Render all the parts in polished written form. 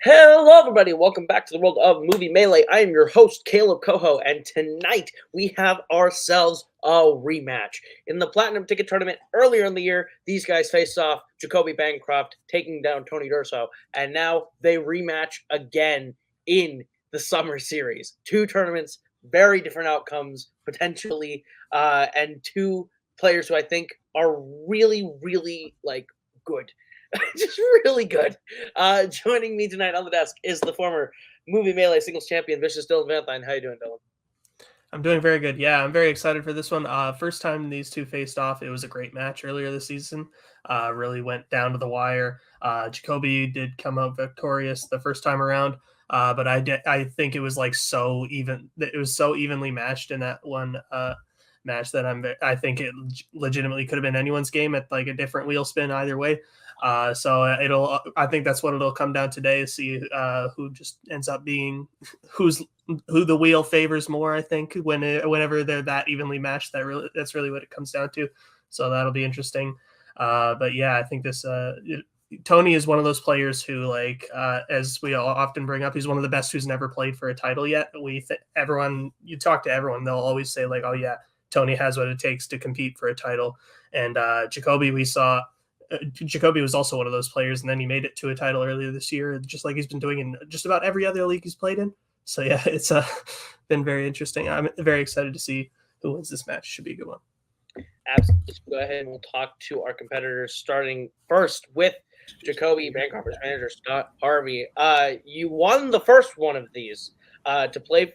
Hello, everybody. Welcome back to the world of Movie Melee. I am your host, Kaleb Koho, and tonight we have ourselves a rematch. In the Platinum Ticket Tournament earlier in the year, these guys faced off Jacoby Bancroft, taking down Tony Durso, and now they rematch again in the Summer Series. Two tournaments, very different outcomes, potentially, and two players who I think are really, really, good. Just really good. Joining me tonight on the desk is the former Movie Melee singles champion, Vicious Dylan Vanthine. How you doing, Dylan? I'm doing very good. Yeah, I'm very excited for this one. First time these two faced off, it was a great match earlier this season. Really went down to the wire. Jacoby did come out victorious the first time around, but I think it was like so even. It was so evenly matched in that one match that I think it legitimately could have been anyone's game at like a different wheel spin either way. I think that's what it'll come down today, see who just ends up being who the wheel favors more. I think whenever they're that evenly matched, that's really what it comes down to. So that'll be interesting. But yeah, I think Tony is one of those players who, as we all often bring up, he's one of the best who's never played for a title yet. You talk to everyone, they'll always say like, oh yeah, Tony has what it takes to compete for a title. And Jacoby, we saw. Jacoby was also one of those players, and then he made it to a title earlier this year, just like he's been doing in just about every other league he's played in. So yeah, it's been very interesting. I'm very excited to see who wins this match. Should be a good one. Absolutely. Go ahead and we'll talk to our competitors, starting first with Jacoby Bancroft's manager, Scott Harvey. You won the first one of these. To play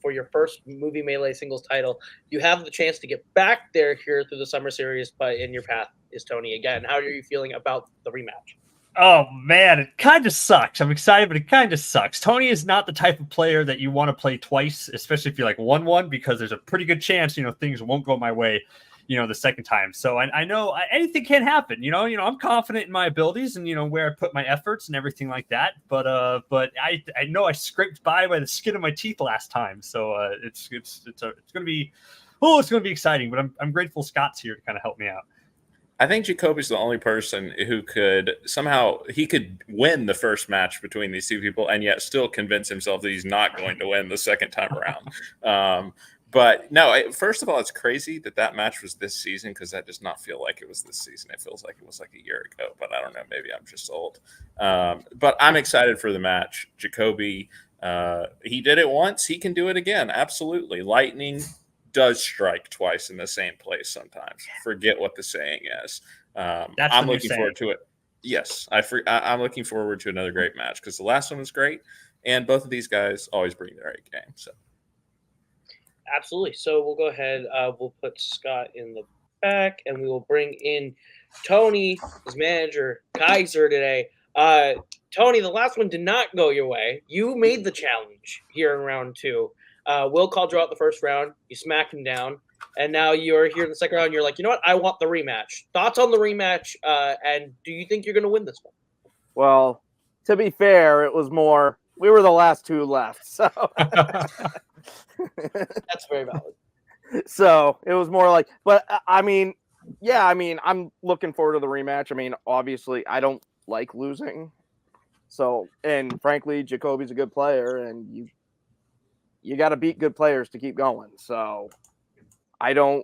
for your first Movie Melee singles title. You have the chance to get back there here through the Summer Series, but in your path is Tony again. How are you feeling about the rematch? Oh, man, it kind of sucks. I'm excited, but it kind of sucks. Tony is not the type of player that you want to play twice, especially if you 1-1, because there's a pretty good chance, things won't go my way, the second time. So I know anything can happen, I'm confident in my abilities and, where I put my efforts and everything like that. But I know I scraped by the skin of my teeth last time. So it's going to be, it's going to be exciting, but I'm grateful Scott's here to kind of help me out. I think Jacoby's the only person who could win the first match between these two people and yet still convince himself that he's not going to win the second time around. But no, first of all, it's crazy that match was this season because that does not feel like it was this season. It feels like it was like a year ago, but I don't know. Maybe I'm just old. But I'm excited for the match. Jacoby, he did it once. He can do it again. Absolutely. Lightning does strike twice in the same place sometimes. Forget what the saying is. I'm looking forward to it. Yes, I'm looking forward to another great match because the last one was great, and both of these guys always bring their A game. So, absolutely. So we'll go ahead. We'll put Scott in the back, and we will bring in Tony, his manager, Kaiser today. Tony, the last one did not go your way. You made the challenge here in round 2. Will called you out the first round. You smacked him down. And now you're here in the second round. And you're like, you know what? I want the rematch. Thoughts on the rematch? And do you think you're going to win this one? Well, to be fair, it was more, we were the last two left. So that's very valid. So it was more like, but I'm looking forward to the rematch. Obviously, I don't like losing. So, and frankly, Jacoby's a good player, and you got to beat good players to keep going. So I'm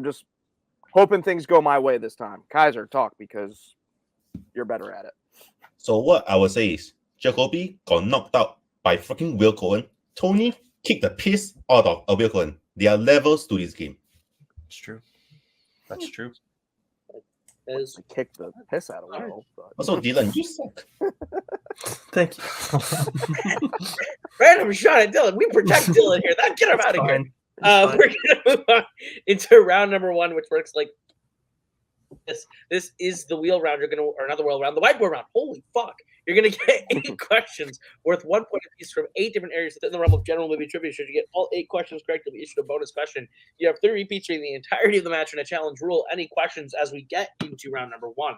just hoping things go my way this time. Kaiser, talk because you're better at it. So what I would say is Jacoby got knocked out by fucking Will Cohen. Tony kicked the piss out of Will Cohen. There are levels to this game. It's true. That's true. Is kicked the piss out of Will. Also, Dylan, you suck. Thank you. Random shot at Dylan. We protect Dylan here. Get him out of here. We're going to move on into round number 1, which works like this. This is the wheel round. Or another wheel round. The whiteboard round. Holy fuck. You're going to get 8 questions worth 1 point apiece from 8 different areas within the realm of general movie trivia. Should you get all 8 questions correct, you'll be issued a bonus question. You have 3 repeats during the entirety of the match and a challenge rule. Any questions as we get into round number 1?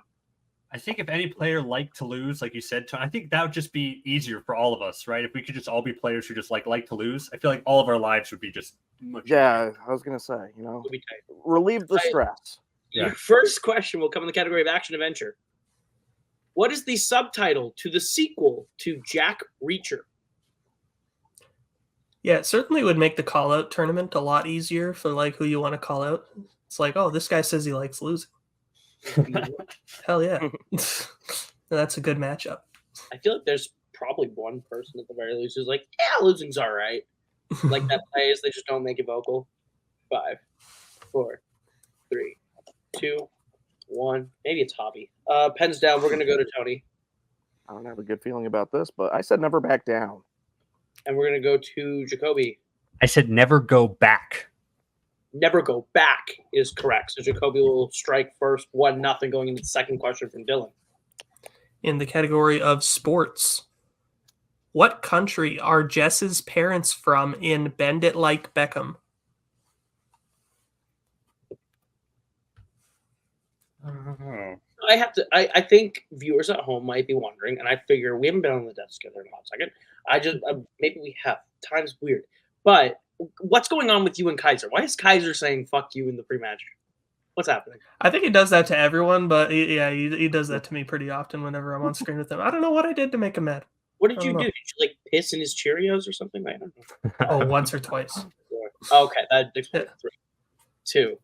I think if any player liked to lose, like you said, I think that would just be easier for all of us, right? If we could just all be players who just like to lose, I feel like all of our lives would be just much easier. I was going to say, relieve the stress. Your first question will come in the category of action adventure. What is the subtitle to the sequel to Jack Reacher? Yeah, it certainly would make the call out tournament a lot easier for like who you want to call out. It's like, oh, this guy says he likes losing. Hell yeah. That's a good matchup. I feel like there's probably one person at the very least who's like, yeah, losing's all right. Like that plays, they just don't make it vocal. 5, 4, 3, 2, 1. Maybe it's Hobby. Pens down. We're gonna go to Tony, I don't have a good feeling about this, but I said never back down. and we're gonna go to Jacoby. I said never go back. Never go back is correct. So Jacoby will strike first, 1-0, going into the second question from Dylan. In the category of sports, what country are Jess's parents from in Bend It Like Beckham? I think viewers at home might be wondering, and I figure we haven't been on the desk together in a hot second. Maybe we have. Time's weird. But what's going on with you and Kaiser? Why is Kaiser saying fuck you in the pre-match? What's happening? I think he does that to everyone, but he does that to me pretty often whenever I'm on screen with him. I don't know what I did to make him mad. What did you do? Did you like piss in his Cheerios or something? I don't know. Oh, once or twice. Okay, that explains 3, 2,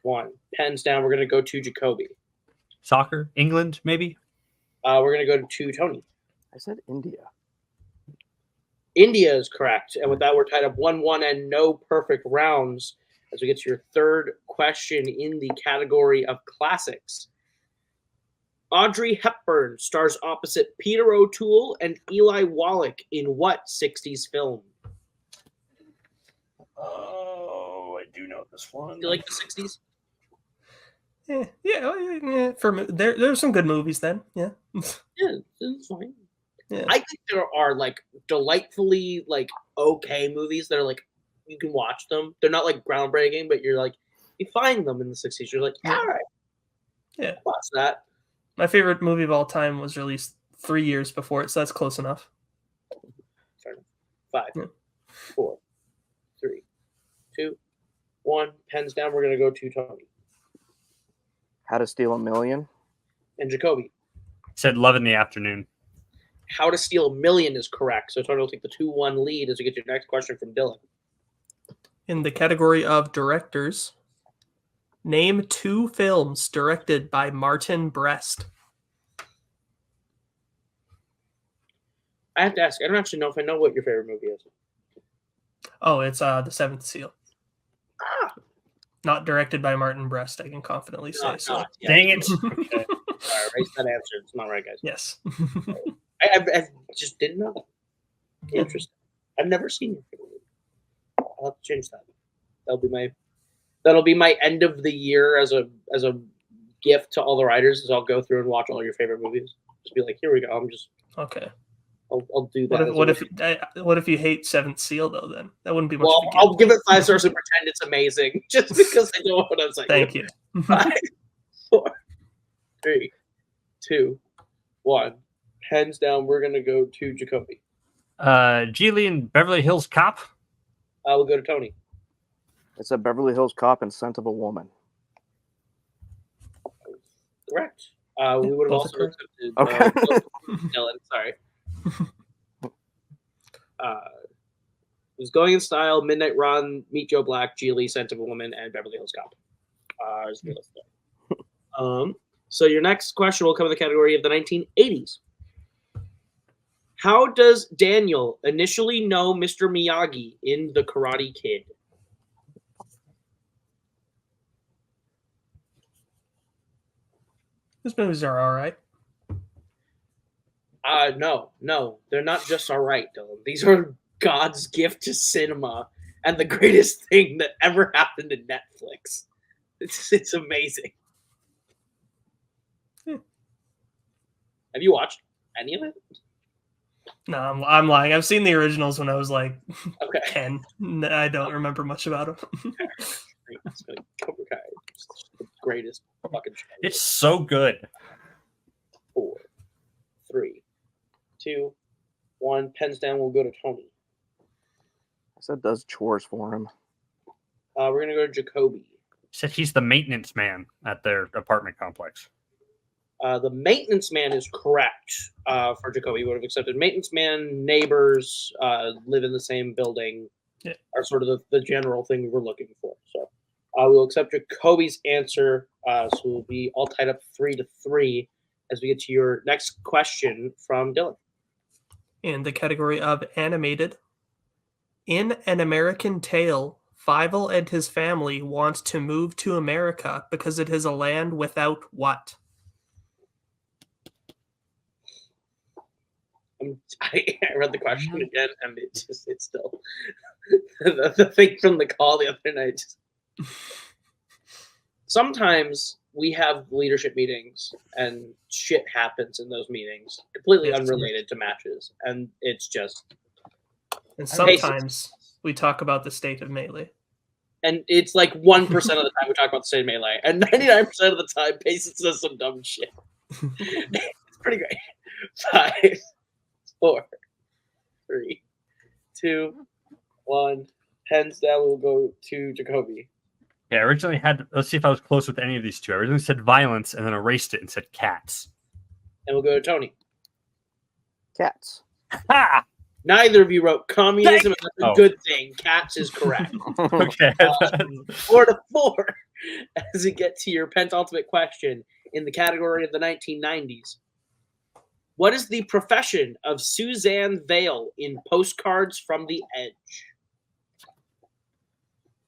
1. Pens down. We're gonna go to Jacoby. Soccer, England, maybe. We're gonna go to Tony. I said India. India is correct, and with that, we're tied up 1-1 and no perfect rounds. As we get to your third question in the category of classics. Audrey Hepburn stars opposite Peter O'Toole and Eli Wallach in what 60s film? Oh, I do know this one. Do you like the 60s? Yeah. There's some good movies then. Yeah. Yeah, it's fine. Yeah. I think there are like delightfully like okay movies that are like you can watch them. They're not like groundbreaking, but you're like you find them in the 60s. You're like, all right, Yeah. watch that. My favorite movie of all time was released 3 years before it, so that's close enough. Fair enough. 5, Yeah. 4, 3, 2, 1. Pens down. We're gonna go to Tony How to Steal a Million. and Jacoby. Said Love in the Afternoon. How to Steal a Million is correct. So Tony will take the 2-1 lead as we get to your next question from Dylan. In the category of directors, name 2 films directed by Martin Brest. I have to ask. I don't actually know if I know what your favorite movie is. Oh, it's The Seventh Seal. Not directed by Martin Brest, I can confidently say. So. Dang it. Okay. Sorry, I raised that answer. It's not right, guys. Yes. I just didn't know that. Interesting. I've never seen your favorite movie. I'll have to change that. That'll be my end of the year as a gift to all the writers. Is I'll go through and watch all your favorite movies. Just be like, here we go. Okay. I'll do that. What if you hate Seventh Seal though? Then that wouldn't be much. Well, I'll give it 5 stars and pretend it's amazing, just because I know what I'm saying. Thank you. 5, 4, 3, 2, 1. Pens down. We're gonna go to Jacoby. Geely and Beverly Hills Cop. We'll go to Tony. It's a Beverly Hills Cop and Scent of a Woman. Correct. We would have Both also are accepted. Okay. Dylan, sorry. It was Going in Style, Midnight Run, Meet Joe Black, Geely, Scent of a Woman, and Beverly Hills Cop. Is the list there. So your next question will come in the category of the 1980s. How does Daniel initially know Mr. Miyagi in The Karate Kid? Those movies are all right. No, they're not just all right, Dylan. These are God's gift to cinema and the greatest thing that ever happened to Netflix. It's amazing. Have you watched any of it? No, I'm lying. I've seen the originals when I was like Okay. 10. I don't remember much about them. Cobra Kai, the greatest fucking show. It's so good. 4, 3, 2, 1. Pens down. We'll go to Tony. I said does chores for him. We're gonna go to Jacoby. Said he's the maintenance man at their apartment complex. The maintenance man is correct for Jacoby. Would have accepted maintenance man, neighbors, live in the same building, are sort of the general thing we were looking for. So we'll accept Jacoby's answer. So we'll be all tied up 3-3 as we get to your next question from Dylan. In the category of animated, in An American Tale, Fievel and his family want to move to America because it is a land without what? I read the question again, and it's still the thing from the call the other night. Sometimes we have leadership meetings, and shit happens in those meetings, completely unrelated to matches, and it's just. And sometimes we talk about the state of Melee. And it's like 1% of the time we talk about the state of Melee, and 99% of the time, Payson says some dumb shit. It's pretty great. 5, 4, 3, 2, 1. Hands down, we'll go to Jacoby. Yeah, I originally had. Let's see if I was close with any of these two. I originally said violence and then erased it and said cats. And we'll go to Tony. Cats. Ha! Neither of you wrote communism, and that's a good thing. Cats is correct. Okay. 4-4 as we get to your penultimate question in the category of the 1990s. What is the profession of Suzanne Vale in Postcards from the Edge?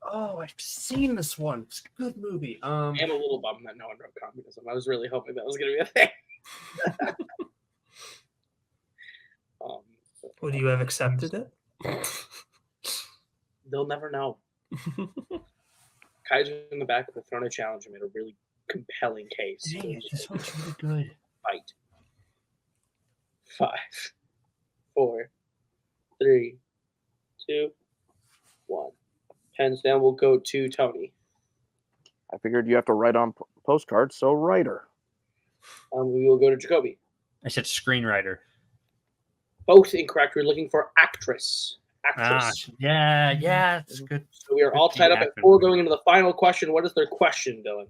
Oh, I've seen this one. It's a good movie. I am a little bummed that no one wrote communism. I was really hoping that was going to be a thing. Would you have accepted it? They'll never know. Kaiser in the back of the throne of challenge made a really compelling case. Dang it, this one's really good. Fight. 5, 4, 3, 2, 1. Hands down, we'll go to Tony. I figured you have to write on postcards, so writer. We will go to Jacoby. I said screenwriter. Both incorrect. We're looking for actress. Yeah, that's good. So we are all tied up at 4 going into the final question. What is their question, Dylan?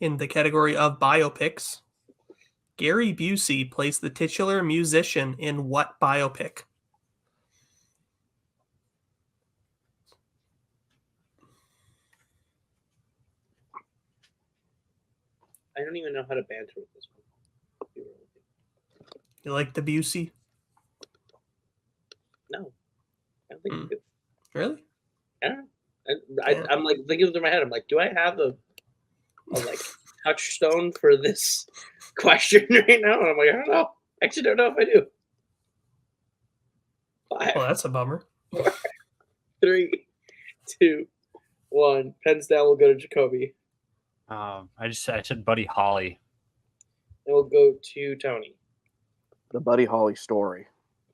In the category of biopics, Gary Busey plays the titular musician in what biopic? I don't even know how to banter with this one. You like the Busey? No. I don't think you do. Really? Yeah. I'm like thinking through my head. I'm like, do I have a like touchstone for this question right now? And I'm like, I don't know. I actually don't know if I do. 5, Well, that's a bummer. 4, 3, 2, 1. Pens down. We'll go to Jacoby. I said Buddy Holly. And we'll go to Tony. The Buddy Holly story.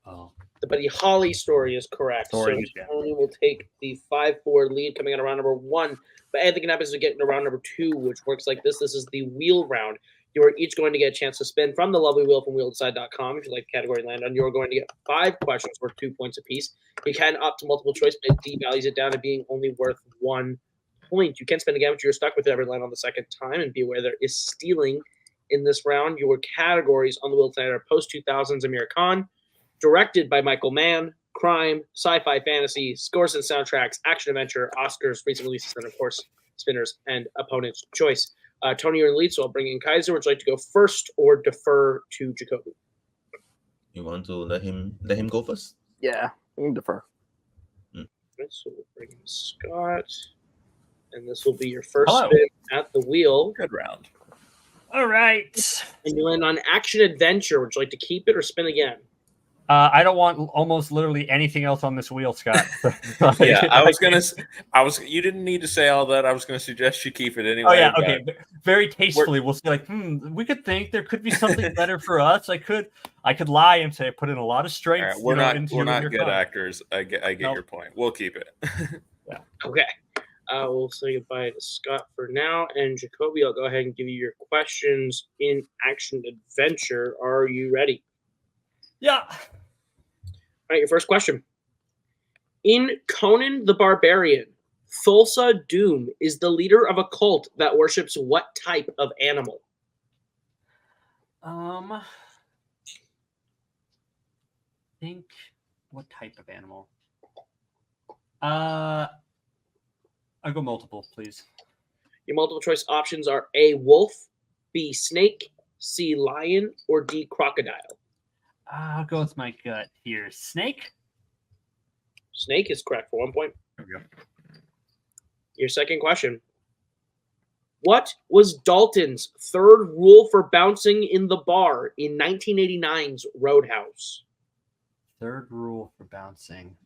Oh. The Buddy Holly story is correct. Story, so Tony will take the 5-4 lead coming out of round number 1. But anything can happen is we get into round number 2, which works like this. This is the wheel round. You are each going to get a chance to spin from the lovely wheel from wheeldeside.com. If you like the category land on, you're going to get 5 questions worth 2 points apiece. You can opt to multiple choice, but it devalues it down to being only worth 1 point. You can spin again, but you're stuck with every line on the second time. And be aware there is stealing in this round. Your categories on the wheel tonight are post-2000s Amir Khan, directed by Michael Mann, crime, sci-fi, fantasy, scores and soundtracks, action adventure, Oscars, recent releases, and of course, spinners and opponent's choice. Tony, you're in the lead, so I'll bring in Kaiser. Would you like to go first or defer to Jacoby? You want to let him go first? Yeah, we can defer. Right, so we'll bring in Scott, and this will be your first spin at the wheel. Good round. All right. And you land on action adventure. Would you like to keep it or spin again? I don't want almost literally anything else on this wheel, Scott. Yeah, you didn't need to say all that. I was gonna suggest you keep it anyway. Oh yeah, okay. Very tastefully, we'll say like, we could think there could be something better for us. I could lie and say I put in a lot of strength. Right, we're not good actors. I get your point. We'll keep it. Yeah. Okay. We'll say goodbye to Scott for now, and Jacoby, I'll go ahead and give you your questions in action adventure. Are you ready? Yeah. All right, your first question. In Conan the Barbarian, Thulsa Doom is the leader of a cult that worships what type of animal? Think what type of animal? I'll go multiple, please. Your multiple choice options are A, wolf, B, snake, C, lion, or D, crocodile. I'll go with my gut here. Snake? Snake is correct for 1 point. There we go. Your second question. What was Dalton's third rule for bouncing in the bar in 1989's Roadhouse? Third rule for bouncing.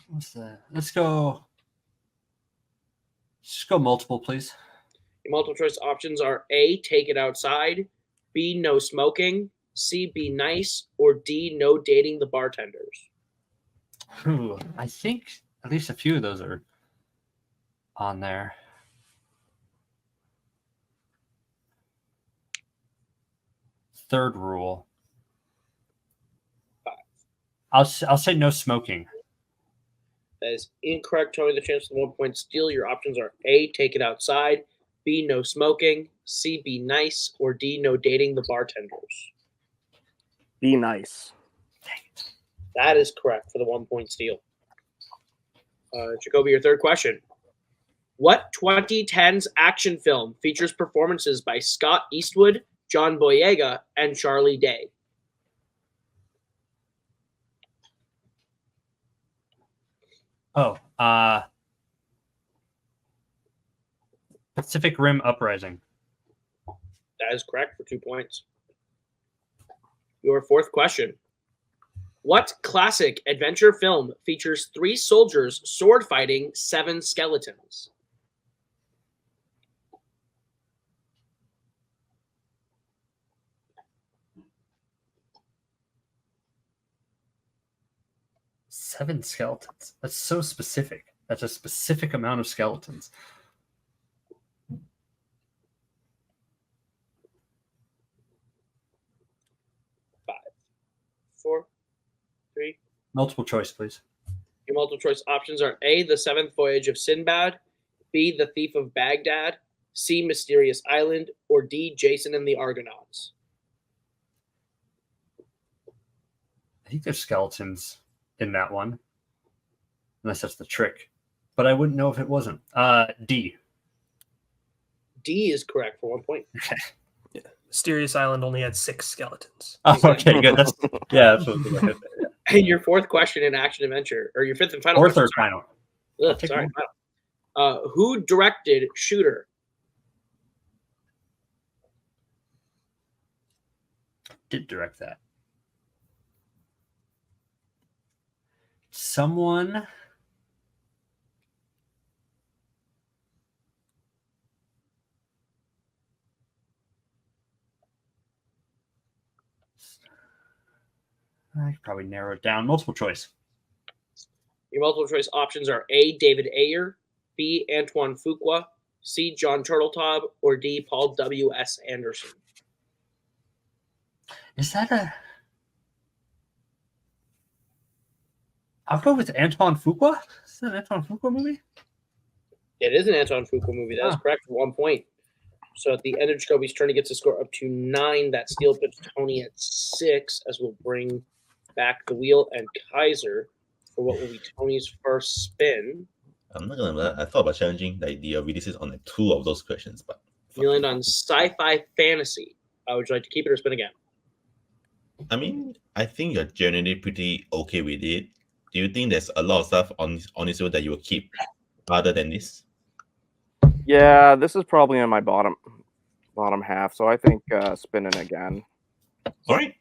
What's that? Let's go multiple, please. Your multiple choice options are A, take it outside, B, no smoking, C, be nice, or D, no dating the bartenders. Ooh, I think at least a few of those are on there. Third rule. 5. I'll say no smoking. That is incorrect, Tony. The chance of the 1 point steal. Your options are A, take it outside, B, no smoking, C, be nice, or D, no dating the bartenders. Be nice. Dang it. That is correct for the 1 point steal. Jacoby, your third question. What 2010s action film features performances by Scott Eastwood, John Boyega, and Charlie Day? Oh, Pacific Rim Uprising. That is correct for 2 points. Your fourth question. What classic adventure film features 3 soldiers sword fighting 7 skeletons? Seven skeletons. That's so specific. That's a specific amount of skeletons. 5, 4, 3. Multiple choice, please. Your multiple choice options are A, The Seventh Voyage of Sinbad, B, The Thief of Baghdad, C, Mysterious Island, or D, Jason and the Argonauts. I think there's skeletons in that one. Unless that's the trick. But I wouldn't know if it wasn't. D. D is correct for 1 point. Yeah. Mysterious Island only had 6 skeletons. Oh, okay, good. That's that's what And your fourth question in action adventure, or your fifth and final Fourth question. or final. Ugh, sorry. Who directed Shooter? Did direct that. Someone. I could probably narrow it down. Multiple choice. Your multiple choice options are A, David Ayer, B, Antoine Fuqua, C, John Turteltaub, or D, Paul W.S. Anderson. Is that a... I'll go with Antoine Fuqua. Is that an Antoine Fuqua movie? It is an Antoine Fuqua movie. That is correct for 1 point. So at the end of Jacoby's turn, he gets a score up to 9. That steal puts Tony at 6, as we'll bring back the wheel and Kaiser for what will be Tony's first spin. I'm not gonna lie, I thought about challenging the idea of releases on like 2 of those questions, but You land on sci-fi fantasy. Would you like to keep it or spin again? I mean, I think you're generally pretty okay with it. Do you think there's a lot of stuff on this road that you will keep other than this? Yeah, this is probably in my bottom half, so I think spinning again. All right.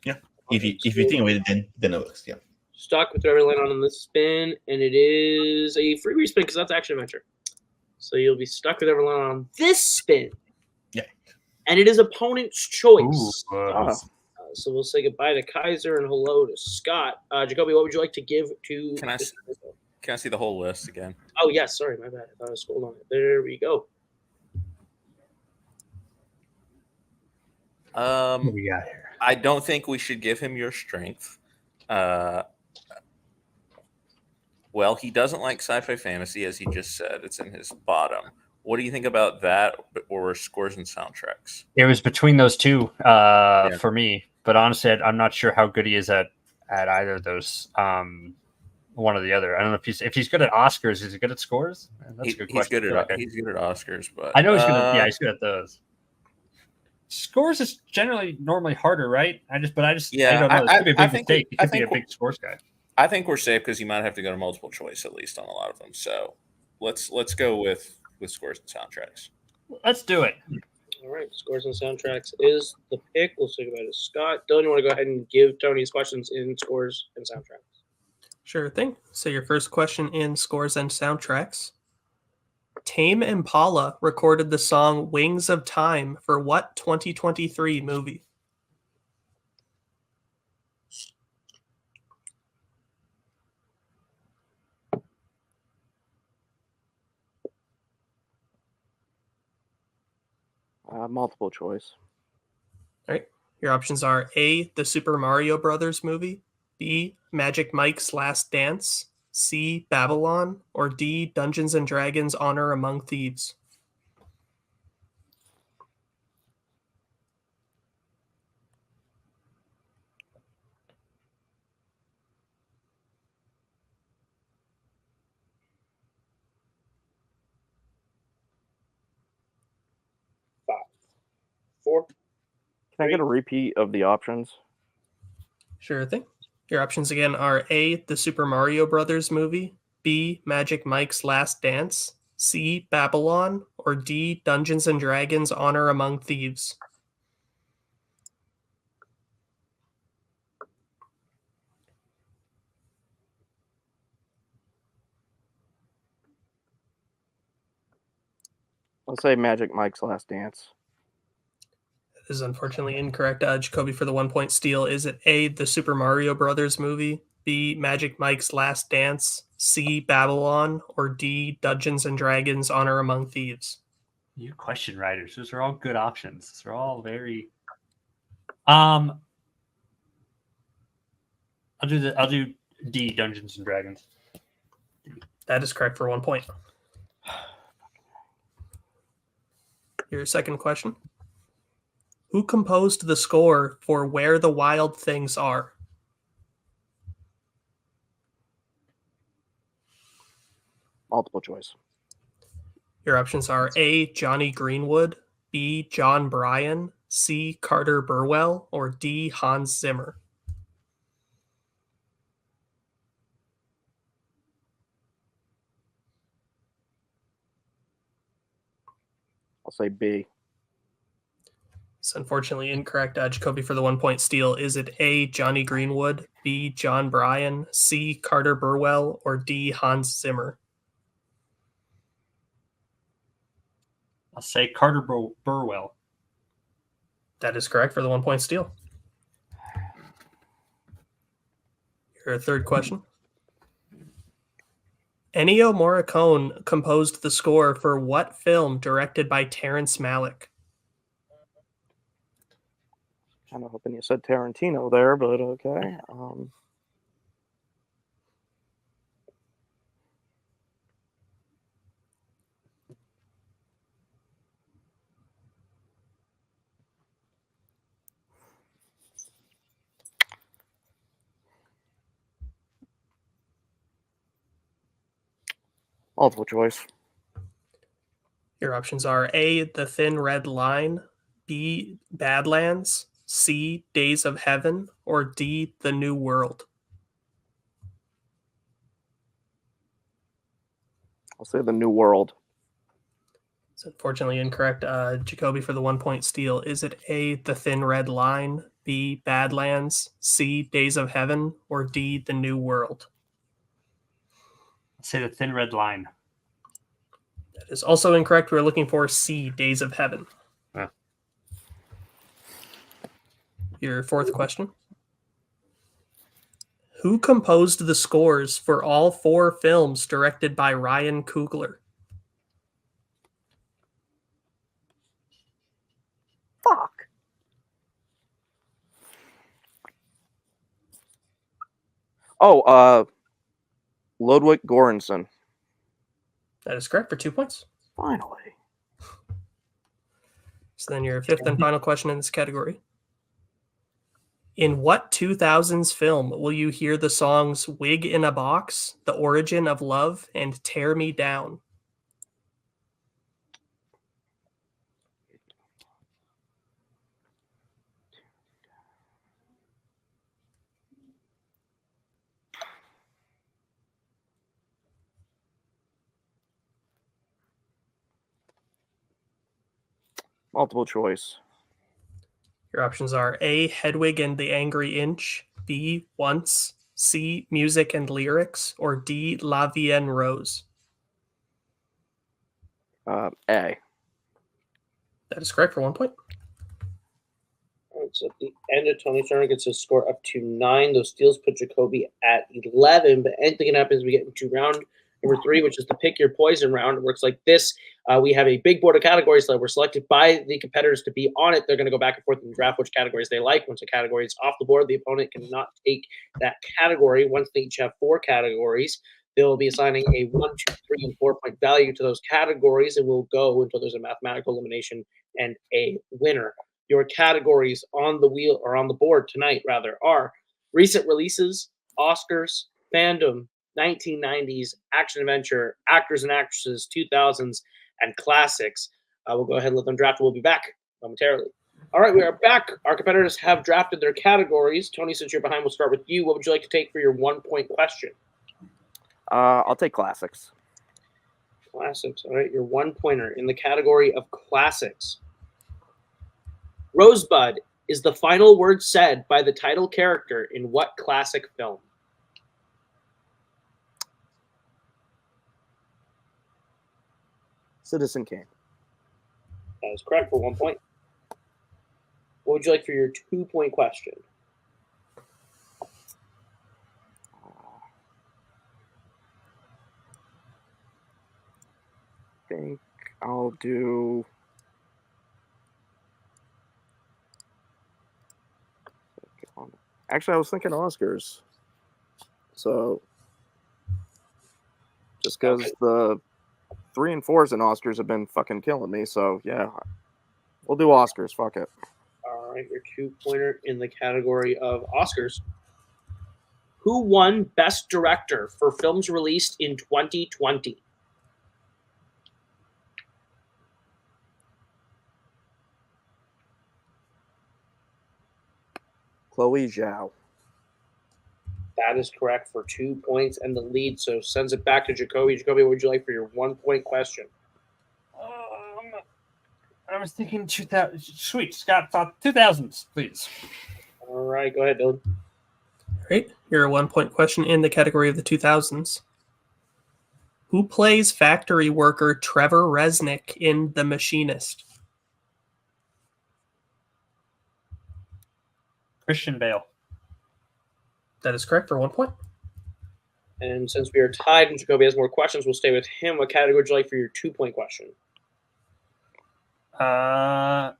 Yeah. If you think of it, then it works. Yeah. Stuck with whatever land on this spin, and it is a free respin because that's action adventure. So you'll be stuck with whatever land on this spin. Yeah. And it is opponent's choice. Ooh, So we'll say goodbye to Kaiser and hello to Scott. Jacoby, what would you like to give to? Can I see the whole list again? Oh yes, sorry, my bad. I thought I was scrolled on it. There we go. what we got here? I don't think we should give him your strength. Well, he doesn't like sci-fi fantasy, as he just said. It's in his bottom. What do you think about that, or scores and soundtracks? It was between those two for me, but honestly, I'm not sure how good he is at either of those. One or the other. I don't know if he's good at Oscars. Is he good at scores? That's a good question. He's good at Oscars, but I know he's good. He's good at those. Scores is generally normally harder, right? I don't know. This could be a big mistake. He could be a big scores guy. I think we're safe because you might have to go to multiple choice at least on a lot of them. So let's go with scores and soundtracks. Let's do it. All right, scores and soundtracks is the pick. We'll talk about it. Scott, Dylan, you want to go ahead and give Tony his questions in scores and soundtracks? Sure thing. So your first question in scores and soundtracks. Tame Impala recorded the song Wings of Time for what 2023 movie? Multiple choice. All right. Your options are A, the Super Mario Brothers movie, B, Magic Mike's Last Dance, C, Babylon, or D, Dungeons and Dragons Honor Among Thieves. Five, four. Can I get a repeat of the options? Sure thing. Your options again are A, the Super Mario Brothers movie, B, Magic Mike's Last Dance, C, Babylon, or D, Dungeons and Dragons Honor Among Thieves. I'll say Magic Mike's Last Dance. That is unfortunately incorrect. Jacoby for the 1 point steal. Is it A, the Super Mario Brothers movie, B, Magic Mike's Last Dance, C, Babylon, or D, Dungeons and Dragons Honor Among Thieves? You question writers. Those are all good options. Those are all very. I'll do D, Dungeons and Dragons. That is correct for 1 point. Your second question. Who composed the score for Where the Wild Things Are? Multiple choice. Your options are A, Johnny Greenwood, B, John Bryan, C, Carter Burwell, or D, Hans Zimmer. I'll say B. It's unfortunately incorrect. Jacoby for the 1 point steal. Is it A, Johnny Greenwood, B, John Bryan, C, Carter Burwell, or D, Hans Zimmer? I'll say Carter Burwell. That is correct for the 1 point steal. Your third question. Ennio Morricone composed the score for what film directed by Terrence Malick? Kind of hoping you said Tarantino there, but okay. Multiple choice. Your options are A, The Thin Red Line, B, Badlands, C, Days of Heaven, or D, The New World. I'll say The New World. It's unfortunately incorrect. Jacoby for the 1 point steal. Is it A, The Thin Red Line, B, Badlands, C, Days of Heaven, or D, The New World? I'll say The Thin Red Line. That is also incorrect. We're looking for C, Days of Heaven. Yeah. Your fourth question. Who composed the scores for all 4 films directed by Ryan Coogler? Fuck. Oh, Ludwig Göransson. That is correct for 2 points. Finally. So then your fifth and final question in this category. In what 2000s film will you hear the songs Wig in a Box, The Origin of Love, and Tear Me Down? Multiple choice. Your options are A, Hedwig and the Angry Inch, B, Once, C, Music and Lyrics, or D, La Vie en Rose. A. That is correct for 1 point. All right, so at the end of Tony's turn, gets his score up to 9. Those steals put Jacoby at 11. But anything can happen as we get into round number 3, which is the pick your poison round. It works like this. We have a big board of categories that were selected by the competitors to be on it. They're going to go back and forth and draft which categories they like. Once a category is off the board, the opponent cannot take that category. Once they each have 4 categories, they will be assigning a 1, 2, 3, and 4 point value to those categories, and we'll go until there's a mathematical elimination and a winner. Your categories on the wheel or on the board tonight, rather, are recent releases, Oscars, fandom, 1990s, action adventure, actors and actresses, 2000s, and classics. We'll go ahead and let them draft. We'll be back momentarily. All right, we are back. Our competitors have drafted their categories. Tony, since you're behind, we'll start with you. What would you like to take for your 1 point question? I'll take classics. Classics. All right, your 1 pointer in the category of classics. Rosebud is the final word said by the title character in what classic film? Citizen Kane. That is correct for 1 point. What would you like for your 2 point question? I think I'll do. Actually, I was thinking Oscars. So, just because the 3 and 4s in Oscars have been fucking killing me. So, yeah, we'll do Oscars. Fuck it. All right, your 2 pointer in the category of Oscars. Who won Best Director for films released in 2020? Chloe Zhao. That is correct for 2 points and the lead, so sends it back to Jacoby. Jacoby, what would you like for your 1 point question? I was thinking 2000. Sweet, Scott thought 2000s, please. All right, go ahead, Dylan. All right, your 1 point question in the category of the 2000s. Who plays factory worker Trevor Resnick in The Machinist? Christian Bale. That is correct for 1 point. And since we are tied and Jacoby has more questions, we'll stay with him. What category would you like for your 2 point question? I'll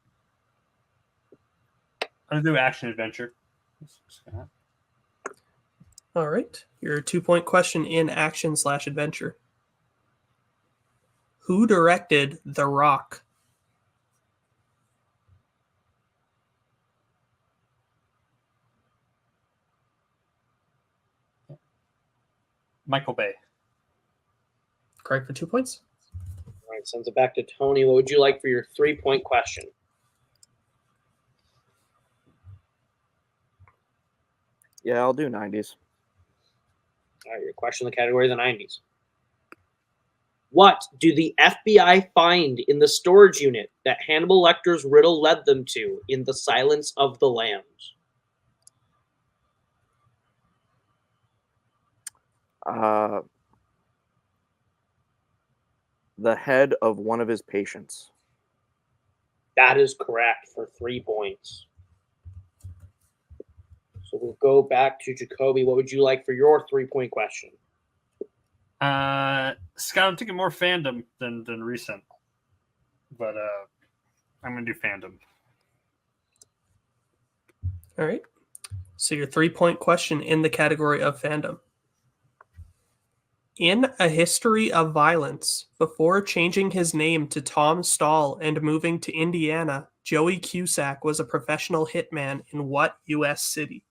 do action adventure. All right, your 2 point question in action/adventure. Who directed The Rock? Michael Bay. Correct for 2 points. All right, sends it back to Tony. What would you like for your 3 point question? Yeah, I'll do 90s. All right, your question in the category of the 90s. What do the FBI find in the storage unit that Hannibal Lecter's riddle led them to in The Silence of the Lambs? The head of one of his patients. That is correct for 3 points. So we'll go back to Jacoby. What would you like for your 3 point question? Scott, I'm thinking more fandom than recent, but I'm gonna do fandom. All right. So your 3-point question in the category of fandom. In A History of Violence, before changing his name to Tom Stahl and moving to Indiana, Joey Cusack was a professional hitman in what U.S. city?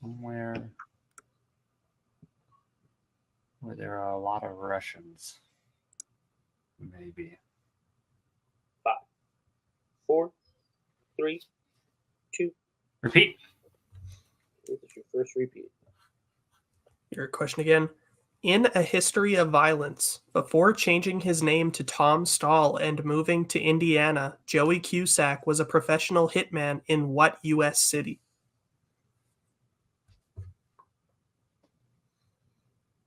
Somewhere where there are a lot of Russians. Maybe. 5, 4, 3, 2. Repeat. This is your first repeat. Your question again. In A History of Violence, before changing his name to Tom Stahl and moving to Indiana, Joey Cusack was a professional hitman in what U.S. city?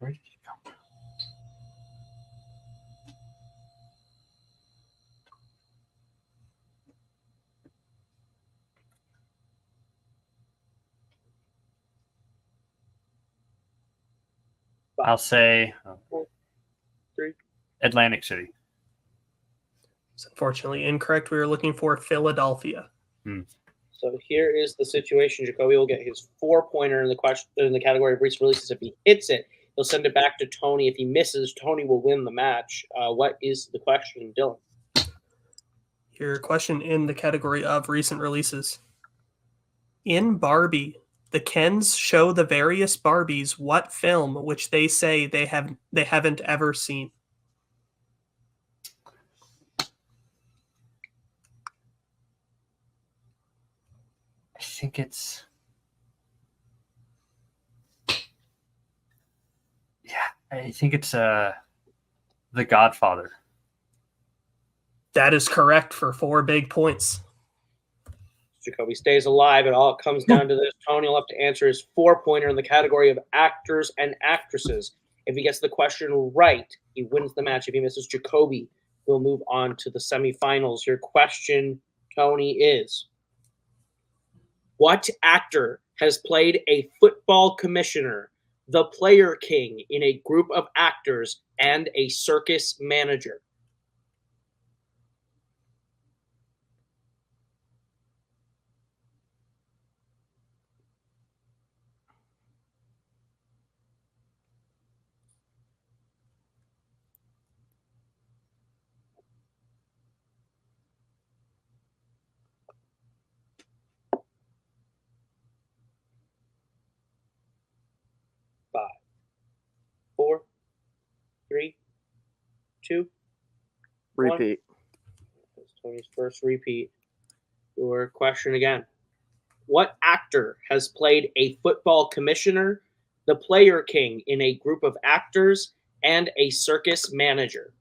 Where did he come from? I'll say 4, 3. Atlantic City. It's unfortunately incorrect. We were looking for Philadelphia. So here is the situation. Jacoby will get his 4-pointer in the question in the category of recent releases. If he hits it, he'll send it back to Tony. If he misses, Tony will win the match. What is the question, Dylan? Your question in the category of recent releases. In Barbie, the Kens show the various Barbies what film which they say they haven't ever seen. I think it's. Yeah, I think it's The Godfather. That is correct for 4 big points. Jacoby stays alive, and all it comes down to this. Tony will have to answer his 4-pointer in the category of actors and actresses. If he gets the question right, he wins the match. If he misses, Jacoby will move on to the semifinals. Your question, Tony, is what actor has played a football commissioner, the player king in a group of actors, and a circus manager? Five, 4, 3, 2. Repeat. That's Tony's first repeat. Your question again. What actor has played a football commissioner, the player king in a group of actors, and a circus manager?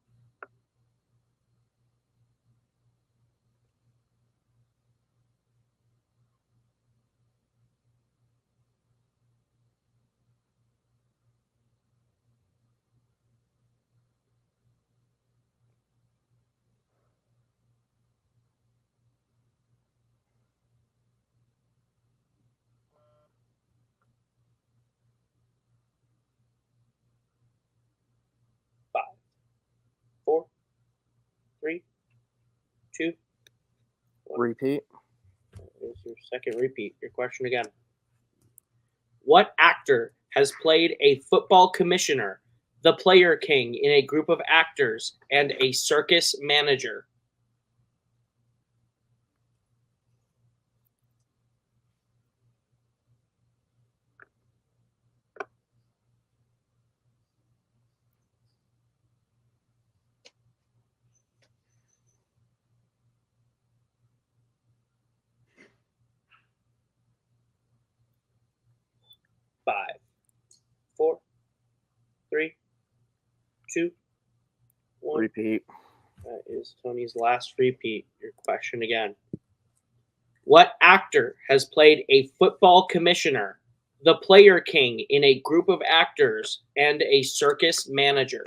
Five, 4, 3, 2. 1. Repeat. Here's your second repeat. Your question again. What actor has played a football commissioner, the player king in a group of actors, and a circus manager? Five, 4, 3, 2, 1. Repeat. That is Tony's last repeat. Your question again. What actor has played a football commissioner, the player king in a group of actors, and a circus manager?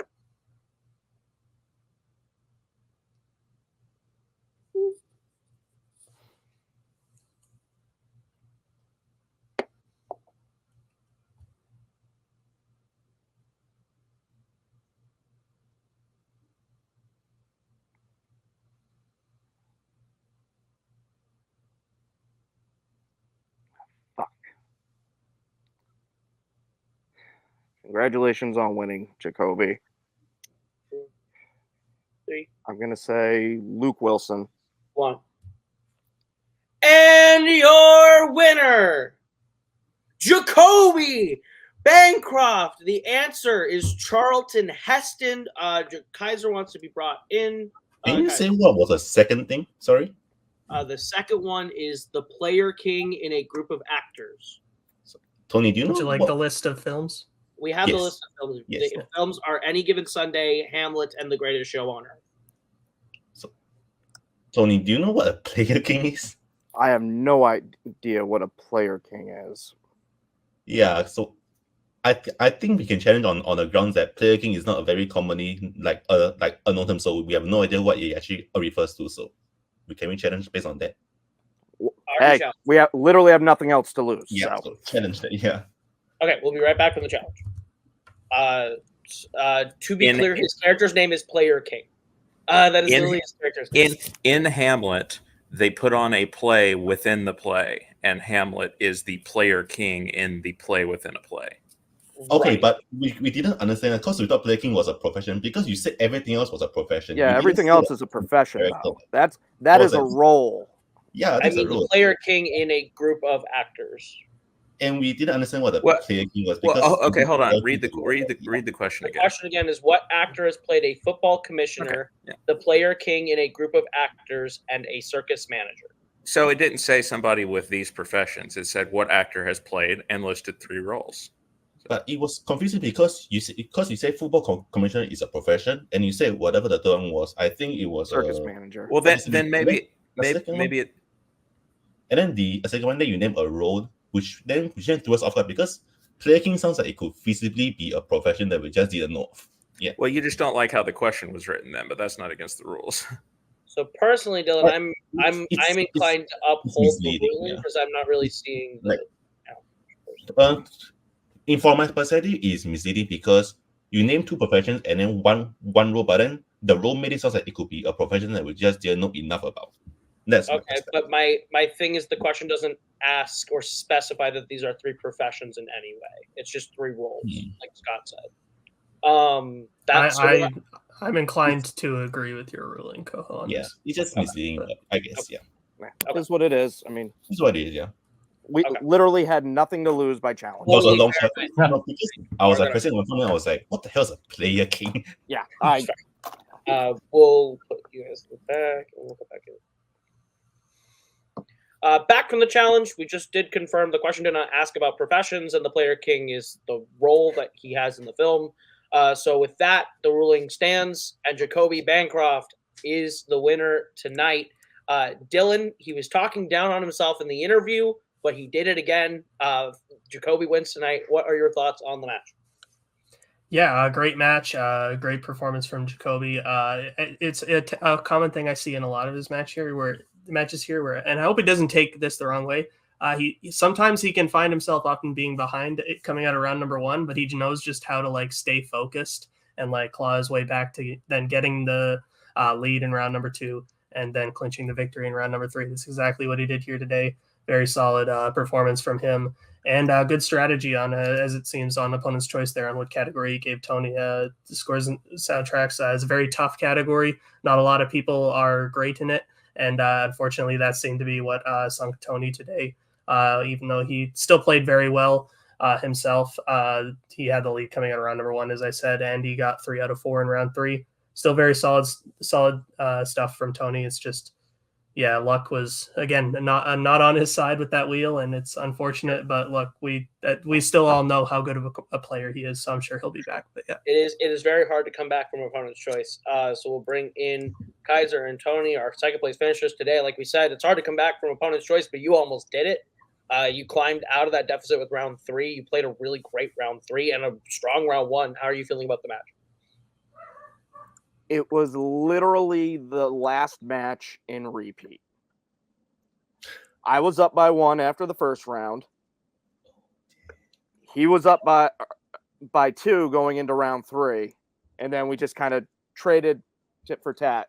Congratulations on winning, Jacoby. 3, I'm going to say Luke Wilson. 1. And your winner, Jacoby Bancroft. The answer is Charlton Heston. Kaiser wants to be brought in. Can you Kaiser. say what was the second thing? Sorry. The second one is the player king in a group of actors. Tony, do you know Would you like what? the list of films? We have the Yes. list of films. Yes. The films are Any Given Sunday, Hamlet, and The Greatest Show on Earth. Tony, do you know what a player king is? I have no idea what a player king is. Yeah, so I think we can challenge on the grounds that player king is not a very commonly like unknown term, so we have no idea what it actually refers to. So we challenge based on that? Hey, we literally have nothing else to lose. Yeah, so challenge that. Yeah. Okay, we'll be right back from the challenge. To be clear, his character's name is Player King. That is literally his character's name. In Hamlet, they put on a play within the play, and Hamlet is the player king in the play within a play. Okay, Right. but we didn't understand that because we thought player king was a profession because you said everything else was a profession. Yeah, We everything didn't say else is a profession. character. Though. That is a Was it- role. Yeah, I that's mean a the rule. Player King in a group of actors. And we didn't understand what the What- player king was Well, because okay, hold on. player Read the king question The again. question again is, what actor has played a football commissioner, Yeah. the Player King in a group of actors, and a circus manager? So it didn't say somebody with these professions. It said what actor has played and listed 3 roles. But it was confusing because you say football commissioner is a profession, and you say whatever the term was. I think it was Circus manager. Well, then maybe second one? it. And then the second one, then you name a role, which then threw us off guard because player king sounds like it could feasibly be a profession that we just didn't know of. Yeah. Well, you just don't like how the question was written then, but that's not against the rules. So personally, Dylan, But I'm it's inclined to uphold the misleading, ruling yeah. because I'm not really seeing the. Like, in for my perspective, is misleading because you name 2 professions and then one role, but then the role made it sounds like it could be a profession that we just didn't know enough about. That's my Okay, perspective. but my thing is the question doesn't ask or specify that these are 3 professions in any way. It's just 3 roles, like Scott said. That's I'm inclined to agree with your ruling, Koho. On Yeah, this. it's just misleading, but I guess, yeah. That's what it is. I mean, That's what it is, yeah. we Okay. literally had nothing to lose by challenge. It was a Totally long fair. shot. No, because I was like, pressing my phone and I was like, what the hell is a player king? Yeah, We'll put you guys in the back, and we'll go back in. Back from the challenge, we just did confirm the question did not ask about professions, and the Player King is the role that he has in the film. So with that, the ruling stands, and Jacoby Bancroft is the winner tonight. Dylan, he was talking down on himself in the interview, but he did it again. Jacoby wins tonight. What are your thoughts on the match? Yeah, great match. Great performance from Jacoby. It's a common thing I see in a lot of his matches here, and I hope he doesn't take this the wrong way. He sometimes he can find himself often being behind it coming out of round number 1, but he knows just how to like stay focused and like claw his way back to then getting the lead in round number 2 and then clinching the victory in round number 3. This is exactly what he did here today. Very solid performance from him, and good strategy on, as it seems, on opponent's choice there on what category he gave Tony. Scores and soundtracks is a very tough category. Not a lot of people are great in it, and unfortunately, that seemed to be what sunk Tony today. Even though he still played very well himself, he had the lead coming out of round number 1, as I said, and he got 3 out of 4 in round 3. Still very solid stuff from Tony. It's just, yeah, luck was again not on his side with that wheel, and it's unfortunate. But look, we still all know how good of a player he is, so I'm sure he'll be back. But yeah, It is very hard to come back from opponent's choice. So we'll bring in Kaiser and Tony, our second place finishers today. Like we said, it's hard to come back from opponent's choice, but you almost did it. You climbed out of that deficit with round 3. You played a really great round 3 and a strong round 1. How are you feeling about the match? it was literally the last match in repeat. I was up by 1 after the first round. He was up by 2 going into round 3, and then we just kind of traded tit for tat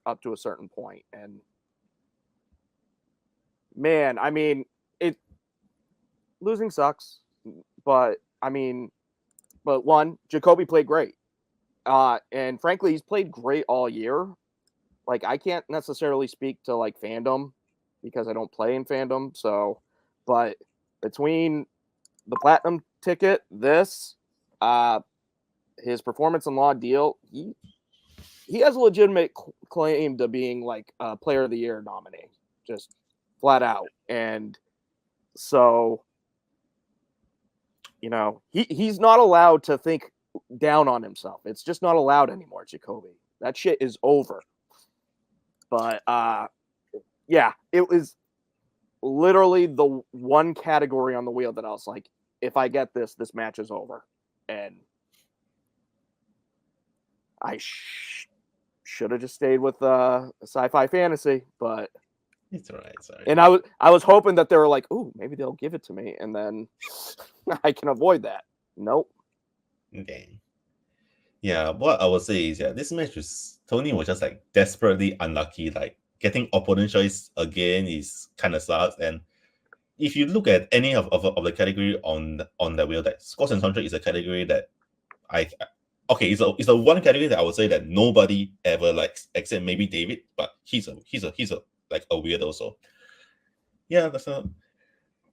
up to a certain point. And man, I mean, losing sucks, but I mean, but one, Jacoby played great. And frankly, he's played great all year. Like, I can't necessarily speak to like Fandom because I don't play in Fandom. So, but between the platinum ticket, his performance and law deal, he has a legitimate claim to being like a player of the year nominee, just flat out. And so, you know, he's not allowed to think down on himself. It's just not allowed anymore, Jacoby. That shit is over. But yeah, it was literally the one category on the wheel that I was like, if I get this match is over. And I should have just stayed with sci-fi fantasy, but It's all right. Sorry. and I was hoping that they were like, "Ooh, maybe they'll give it to me," and then I can avoid that. Nope. Okay. Yeah, what I would say is, this match Tony was just like desperately unlucky. Like getting opponent choice again is kind of sucks. And if you look at any of the category on the wheel, that scores and soundtrack is a category that it's a one category that I would say that nobody ever likes except maybe David, but he's a like a weirdo. So yeah,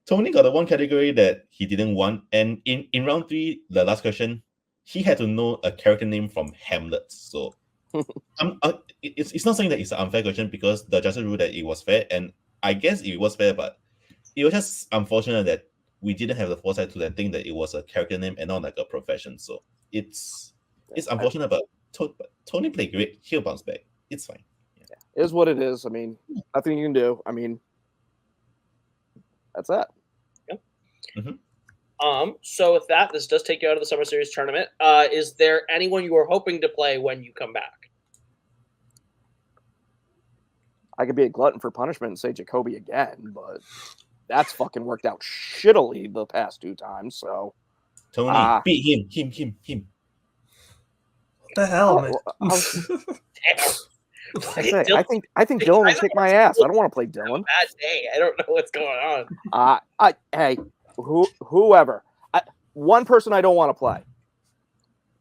Tony got the one category that he didn't want, and in round 3, the last question, he had to know a character name from Hamlet. So it's not saying that it's an unfair question because the judges ruled that it was fair, and I guess it was fair, but it was just unfortunate that we didn't have the foresight to think that it was a character name and not like a profession. So it's unfortunate, but Tony played great. He'll bounce back. It's fine. Yeah. It is what it is. I mean, nothing you can do. I mean, that's that. Yep. Mm-hmm. So with that, this does take you out of the Summer Series tournament. Is there anyone you are hoping to play when you come back? I could be a glutton for punishment and say Jacoby again, but that's fucking worked out shittily the past 2 times. So Tony, beat him. What the hell, man? I think Dylan will kick my ass. I don't want to play Dylan. Bad day. I don't know what's going on. Hey, whoever. One person I don't want to play,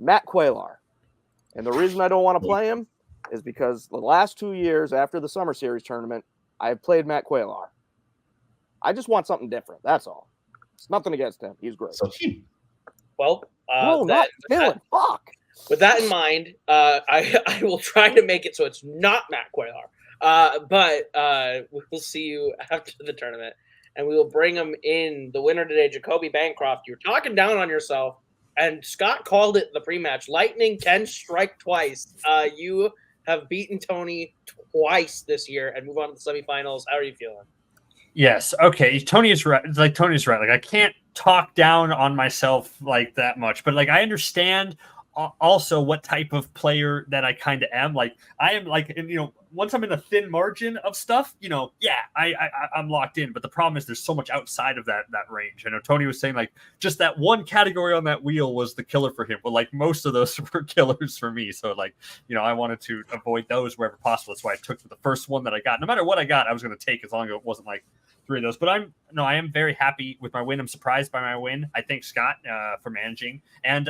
Matt Quaylar, and the reason I don't want to play him is because the last 2 years after the Summer Series tournament, I've played Matt Quaylar. I just want something different. That's all. It's nothing against him. He's great. So him. Well, No, not Dylan. Fuck. With that in mind, I will try to make it so it's not Matt Quaylar. But we'll see you after the tournament, and we will bring him in. The winner today, Jacoby Bancroft. You're talking down on yourself, and Scott called it the pre-match. Lightning can strike twice. You have beaten Tony twice this year and move on to the semifinals. How are you feeling? Yes. Okay. Tony is right. Tony's right. Like, I can't talk down on myself like that much, but like, I understand also what type of player that I kind of am. Like, I am like, and, once I'm in a thin margin of stuff, I'm locked in. But the problem is there's so much outside of that range. I know Tony was saying like just that one category on that wheel was the killer for him, but like most of those were killers for me. So like, I wanted to avoid those wherever possible. That's why I took the first one that I got. No matter what I got, I was going to take as long as it wasn't like 3 of those. But I am very happy with my win. I'm surprised by my win. I thank Scott for managing, and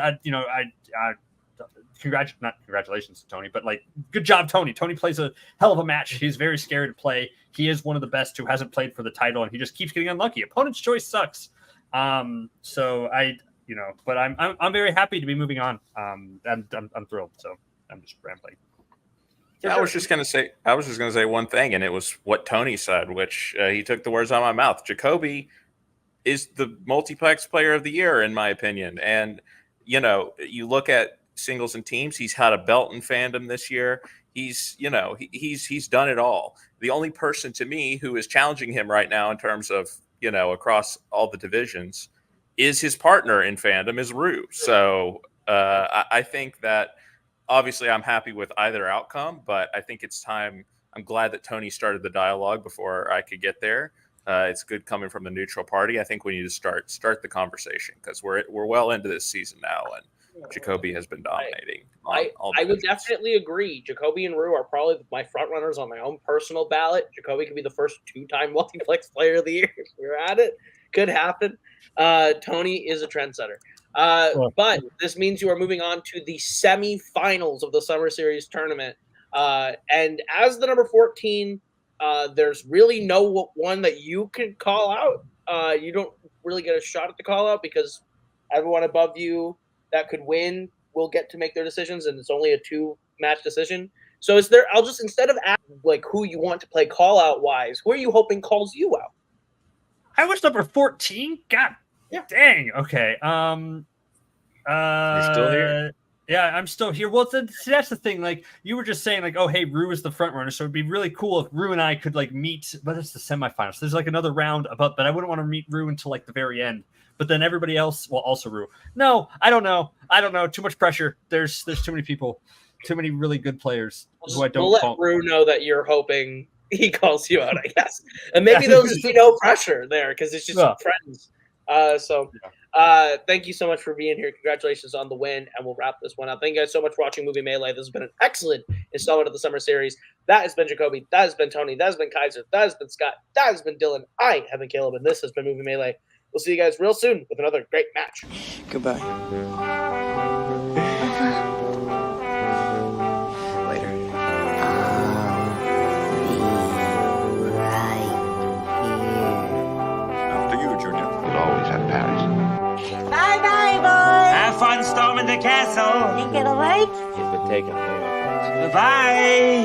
not congratulations to Tony, but like, good job, Tony. Tony plays a hell of a match. He's very scary to play. He is one of the best who hasn't played for the title, and he just keeps getting unlucky. Opponent's choice sucks. So but I'm very happy to be moving on. And I'm thrilled. So I'm just rambling. Yeah, I was just gonna say one thing, and it was what Tony said, which he took the words out of my mouth. Jacoby is the multiplex player of the year, in my opinion. And you look at singles and teams, he's had a belt in Fandom this year. He's done it all. The only person to me who is challenging him right now in terms of across all the divisions is his partner in Fandom, is Rue. So I think that obviously I'm happy with either outcome, but I think it's time. I'm glad that Tony started the dialogue before I could get there. It's good coming from the neutral party. I think we need to start the conversation because we're well into this season now, and Jacoby has been dominating. I would definitely agree. Jacoby and Rue are probably my front runners on my own personal ballot. Jacoby could be the first 2-time multiplex player of the year. If we're at it. Could happen. Tony is a trendsetter. But this means you are moving on to the semifinals of the Summer Series tournament. And as the number 14, there's really no one that you can call out. You don't really get a shot at the call out because everyone above you that could win will get to make their decisions, and it's only a 2-match decision. So I'll just, instead of asking like who you want to play call out wise, who are you hoping calls you out? I was number 14. God dang. Okay. You're still here? Yeah, I'm still here. Well, see, that's the thing. Like, you were just saying, like, oh, hey, Rue is the front runner, so it'd be really cool if Rue and I could like meet. But it's the semifinals. So there's like another round but I wouldn't want to meet Rue until like the very end. But then everybody else, well, also Rue. No, I don't know. Too much pressure. There's too many people, too many really good players who I don't. We'll let Rue know that you're hoping he calls you out, I guess, and maybe there'll just be no pressure there because it's just friends. Thank you so much for being here. Congratulations on the win, and we'll wrap this one up. Thank you guys so much for watching Movie Melee. This has been an excellent installment of the Summer Series. That has been Jacoby. That has been Tony. That has been Kaiser. That has been Scott. That has been Dylan. I have been Caleb, and this has been Movie Melee. We'll see you guys real soon with another great match. Goodbye. Later. After you, Junior. You'll always have Paris. Bye-bye, boys. Have fun storming the castle. Think it'll work? You've been taken very fast. Bye.